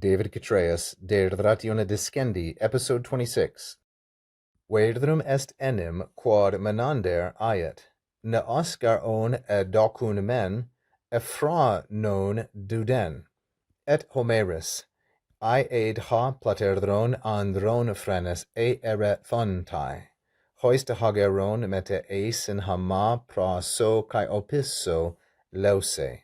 David Chytraeus, de Ratione Discendi, episode 26. Verdrum est enim quod menander aiet, ne oscar on docun men, ephra non duden, et homeris, aid ha platerdron andron frenes eret thontai, hoist hageron mete eis in hama praso kai opisso lause.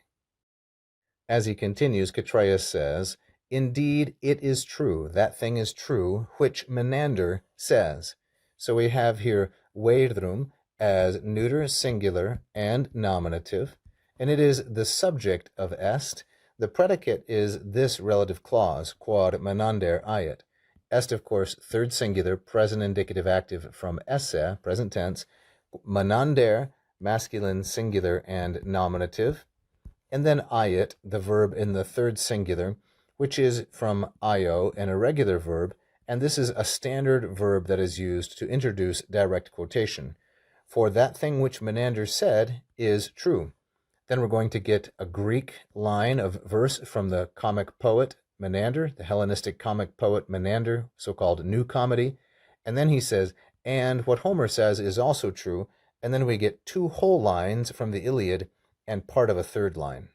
As he continues, Chytraeus says, "Indeed, it is true, that thing is true, which Menander says." So we have here verdrum as neuter, singular, and nominative, and it is the subject of est. The predicate is this relative clause, quod menander aiet. Est, of course, third singular, present indicative active from esse, present tense, menander, masculine, singular, and nominative, and then aiet, the verb in the third singular, which is from io, an irregular verb, and this is a standard verb that is used to introduce direct quotation. For that thing which Menander said is true. Then we're going to get a Greek line of verse from the comic poet Menander, the Hellenistic comic poet Menander, so-called New Comedy, and then he says, and what Homer says is also true, and then we get two whole lines from the Iliad and part of a third line.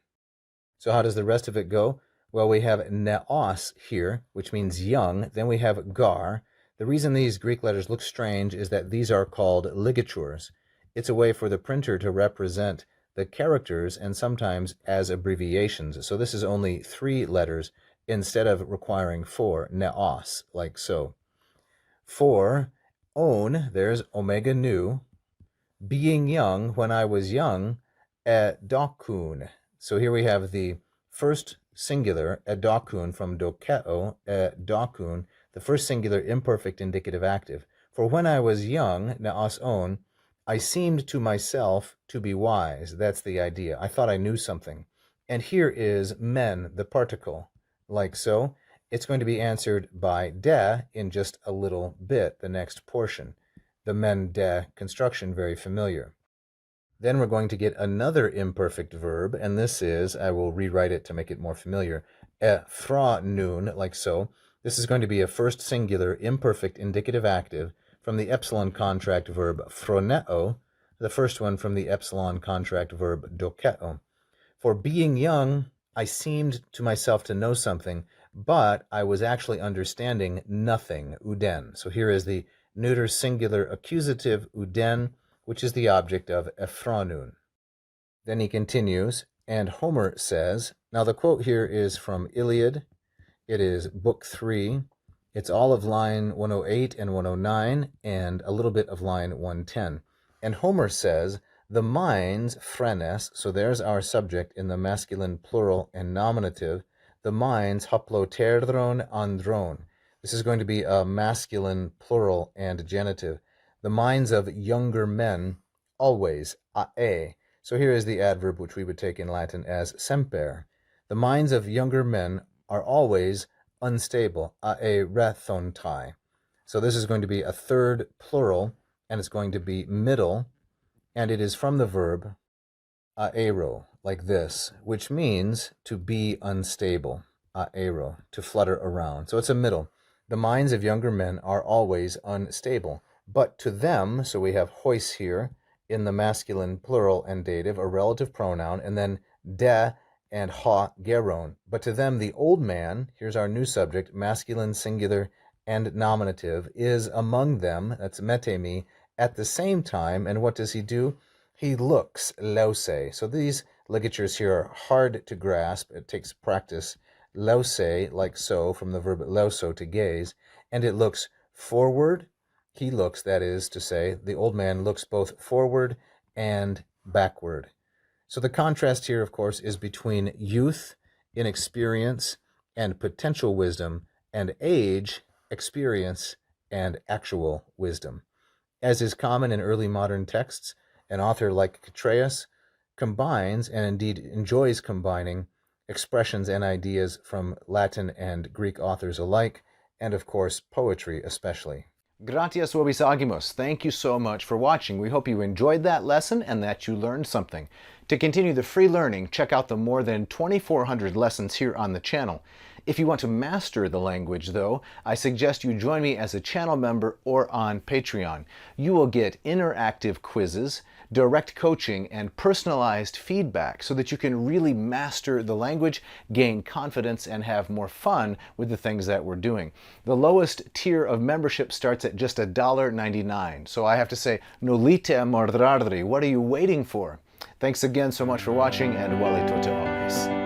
So how does the rest of it go? Well, we have neos here, which means young. Then we have gar. The reason these Greek letters look strange is that these are called ligatures. It's a way for the printer to represent the characters and sometimes as abbreviations. So this is only 3 letters instead of requiring 4, neos, like so. For on, there's omega nu, being young when I was young, edokun. So here we have the first singular, edokun, from dokeo, edokun, the first singular imperfect indicative active. For when I was young, neos on, I seemed to myself to be wise. That's the idea. I thought I knew something. And here is men, the particle, like so. It's going to be answered by de in just a little bit, the next portion. The men de construction, very familiar. Then we're going to get another imperfect verb, and this is, I will rewrite it to make it more familiar, fra nun, like so. This is going to be a first singular imperfect indicative active from the epsilon contract verb phroneo, the first one from the epsilon contract verb dokeo. For being young, I seemed to myself to know something, but I was actually understanding nothing, uden. So here is the neuter singular accusative uden, which is the object of ephronun. Then he continues, and Homer says, now the quote here is from Iliad. It is book 3. It's all of line 108 and 109, and a little bit of line 110. And Homer says, the minds, phrenes, so there's our subject in the masculine plural and nominative, the minds, haploterdron andron. This is going to be a masculine plural and genitive. The minds of younger men, always, ae. So here is the adverb which we would take in Latin as semper. The minds of younger men are always unstable, ae rethontai. So this is going to be a third plural, and it's going to be middle, and it is from the verb aero, like this, which means to be unstable, aero, to flutter around. So it's a middle. The minds of younger men are always unstable. But to them, so we have hois here in the masculine plural and dative, a relative pronoun, and then de and ha geron. But to them, the old man, here's our new subject, masculine, singular, and nominative, is among them, that's metemi, at the same time. And what does he do? He looks, lause. So these ligatures here are hard to grasp. It takes practice. Lause, like so, from the verb lauso, to gaze. And it looks forward. He looks, that is to say, the old man looks both forward and backward. So the contrast here, of course, is between youth, inexperience, and potential wisdom, and age, experience, and actual wisdom. As is common in early modern texts, an author like Chytraeus combines, and indeed enjoys combining, expressions and ideas from Latin and Greek authors alike, and of course, poetry especially. Gratias vobis agimus. Thank you so much for watching. We hope you enjoyed that lesson and that you learned something. To continue the free learning, check out the more than 2,400 lessons here on the channel. If you want to master the language, though, I suggest you join me as a channel member or on Patreon. You will get interactive quizzes, direct coaching, and personalized feedback so that you can really master the language, gain confidence, and have more fun with the things that we're doing. The lowest tier of membership starts at just $1.99. So I have to say, nolite a mordrardri. What are you waiting for? Thanks again so much for watching, and wali tote omnes.